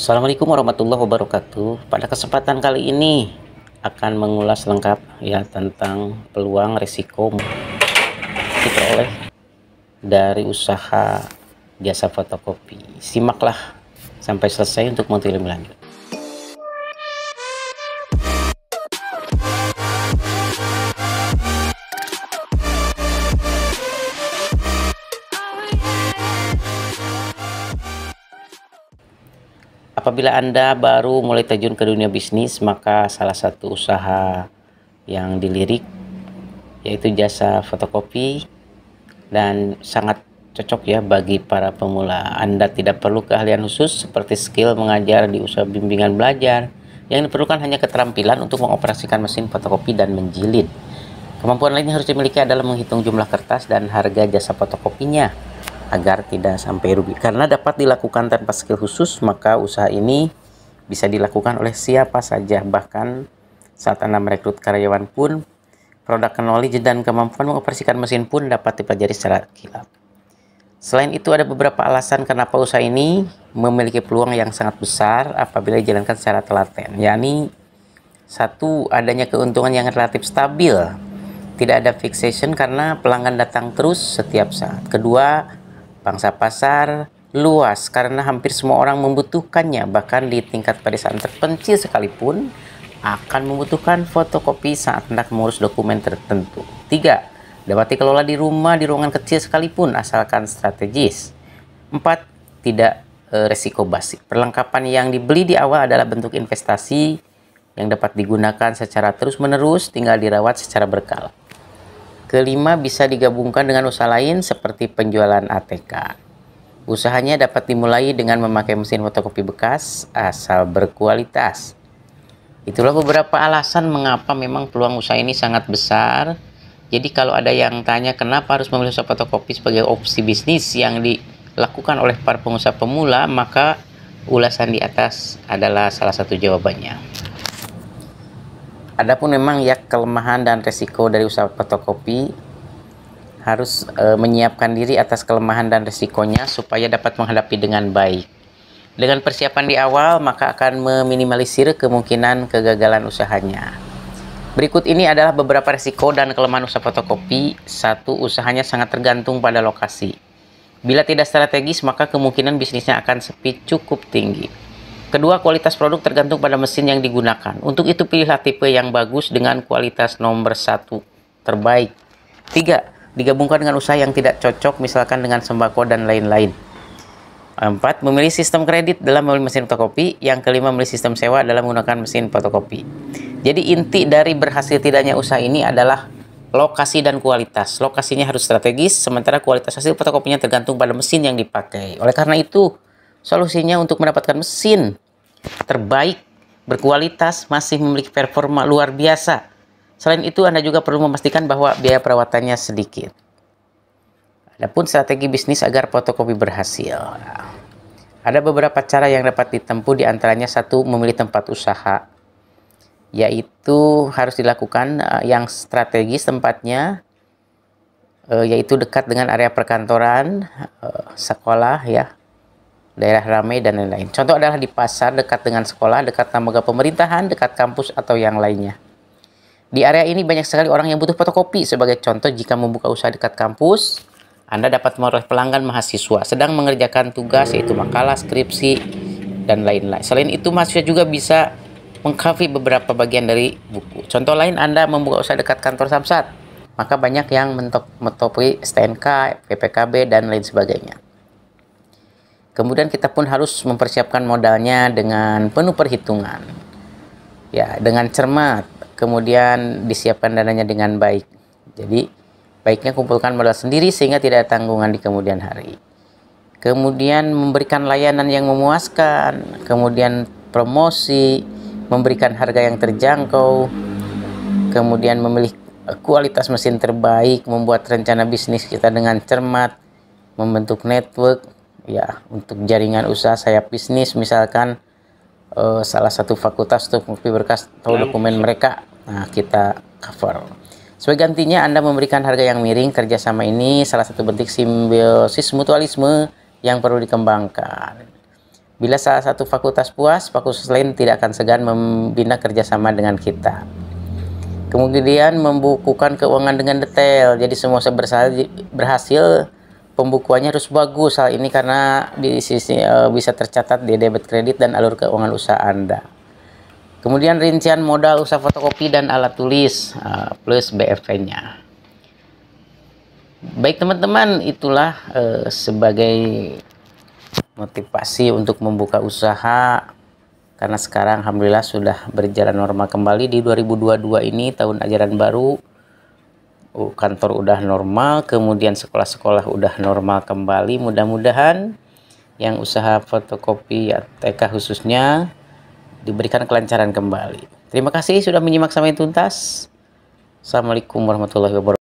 Assalamualaikum warahmatullahi wabarakatuh. Pada kesempatan kali ini akan mengulas lengkap ya tentang peluang risiko diperoleh dari usaha jasa fotokopi. Simaklah sampai selesai untuk mengetahui lebih lanjut. Apabila Anda baru mulai terjun ke dunia bisnis, maka salah satu usaha yang dilirik yaitu jasa fotokopi dan sangat cocok ya bagi para pemula. Anda tidak perlu keahlian khusus seperti skill mengajar di usaha bimbingan belajar. Yang diperlukan hanya keterampilan untuk mengoperasikan mesin fotokopi dan menjilid. Kemampuan lain yang harus dimiliki adalah menghitung jumlah kertas dan harga jasa fotokopinya agar tidak sampai rugi. Karena dapat dilakukan tanpa skill khusus, maka usaha ini bisa dilakukan oleh siapa saja. Bahkan saat Anda merekrut karyawan pun, produk knowledge dan kemampuan mengoperasikan mesin pun dapat dipelajari secara kilat. Selain itu, ada beberapa alasan kenapa usaha ini memiliki peluang yang sangat besar apabila dijalankan secara telaten, yakni satu, adanya keuntungan yang relatif stabil. Tidak ada fixation karena pelanggan datang terus setiap saat. Kedua, pangsa pasar luas karena hampir semua orang membutuhkannya, bahkan di tingkat pedesaan terpencil sekalipun akan membutuhkan fotokopi saat hendak mengurus dokumen tertentu. Tiga, dapat dikelola di rumah di ruangan kecil sekalipun asalkan strategis. Empat, tidak resiko basi. Perlengkapan yang dibeli di awal adalah bentuk investasi yang dapat digunakan secara terus-menerus, tinggal dirawat secara berkala. Kelima, bisa digabungkan dengan usaha lain seperti penjualan ATK. Usahanya dapat dimulai dengan memakai mesin fotokopi bekas asal berkualitas. Itulah beberapa alasan mengapa memang peluang usaha ini sangat besar. Jadi kalau ada yang tanya kenapa harus memilih usaha fotokopi sebagai opsi bisnis yang dilakukan oleh para pengusaha pemula, maka ulasan di atas adalah salah satu jawabannya. Adapun memang ya kelemahan dan resiko dari usaha fotokopi, harus menyiapkan diri atas kelemahan dan resikonya supaya dapat menghadapi dengan baik. Dengan persiapan di awal, maka akan meminimalisir kemungkinan kegagalan usahanya. Berikut ini adalah beberapa resiko dan kelemahan usaha fotokopi. Satu, usahanya sangat tergantung pada lokasi. Bila tidak strategis, maka kemungkinan bisnisnya akan sepi cukup tinggi. Kedua, kualitas produk tergantung pada mesin yang digunakan. Untuk itu pilihlah tipe yang bagus dengan kualitas nomor 1 terbaik. Tiga, digabungkan dengan usaha yang tidak cocok, misalkan dengan sembako dan lain-lain. Empat, memilih sistem kredit dalam membeli mesin fotokopi. Yang kelima, memilih sistem sewa dalam menggunakan mesin fotokopi. Jadi inti dari berhasil tidaknya usaha ini adalah lokasi dan kualitas. Lokasinya harus strategis, sementara kualitas hasil fotokopinya tergantung pada mesin yang dipakai. Oleh karena itu, solusinya untuk mendapatkan mesin terbaik, berkualitas, masih memiliki performa luar biasa. Selain itu, Anda juga perlu memastikan bahwa biaya perawatannya sedikit. Adapun strategi bisnis agar fotokopi berhasil. Ada beberapa cara yang dapat ditempuh, diantaranya satu, memilih tempat usaha. Yaitu harus dilakukan yang strategis tempatnya, yaitu dekat dengan area perkantoran, sekolah ya, daerah ramai dan lain-lain. Contoh adalah di pasar, dekat dengan sekolah, dekat lembaga pemerintahan, dekat kampus atau yang lainnya. Di area ini banyak sekali orang yang butuh fotokopi. Sebagai contoh, jika membuka usaha dekat kampus, Anda dapat memperoleh pelanggan mahasiswa sedang mengerjakan tugas yaitu makalah, skripsi, dan lain-lain. Selain itu, mahasiswa juga bisa mengcover beberapa bagian dari buku. Contoh lain, Anda membuka usaha dekat kantor Samsat, maka banyak yang metopi STNK, PPKB, dan lain sebagainya. Kemudian kita pun harus mempersiapkan modalnya dengan penuh perhitungan. Ya, dengan cermat. Kemudian disiapkan dananya dengan baik. Jadi, baiknya kumpulkan modal sendiri sehingga tidak ada tanggungan di kemudian hari. Kemudian memberikan layanan yang memuaskan. Kemudian promosi, memberikan harga yang terjangkau. Kemudian memilih kualitas mesin terbaik, membuat rencana bisnis kita dengan cermat, membentuk network. Ya, untuk jaringan usaha sayap bisnis, misalkan salah satu fakultas untuk kopi berkas atau dokumen mereka, nah kita cover. Sebagai gantinya, Anda memberikan harga yang miring. Kerjasama ini salah satu bentuk simbiosis mutualisme yang perlu dikembangkan. Bila salah satu fakultas puas, fakultas lain tidak akan segan membina kerjasama dengan kita. Kemudian membukukan keuangan dengan detail. Jadi semua berhasil pembukuannya harus bagus. Hal ini karena di sisi bisa tercatat di debit kredit dan alur keuangan usaha Anda. Kemudian rincian modal usaha fotokopi dan alat tulis plus BFP-nya. Baik teman-teman, itulah sebagai motivasi untuk membuka usaha, karena sekarang alhamdulillah sudah berjalan normal kembali di 2022 ini, tahun ajaran baru. Kantor udah normal, kemudian sekolah-sekolah udah normal kembali. Mudah-mudahan yang usaha fotokopi TK khususnya diberikan kelancaran kembali. Terima kasih sudah menyimak sampai tuntas. Assalamualaikum warahmatullahi wabarakatuh.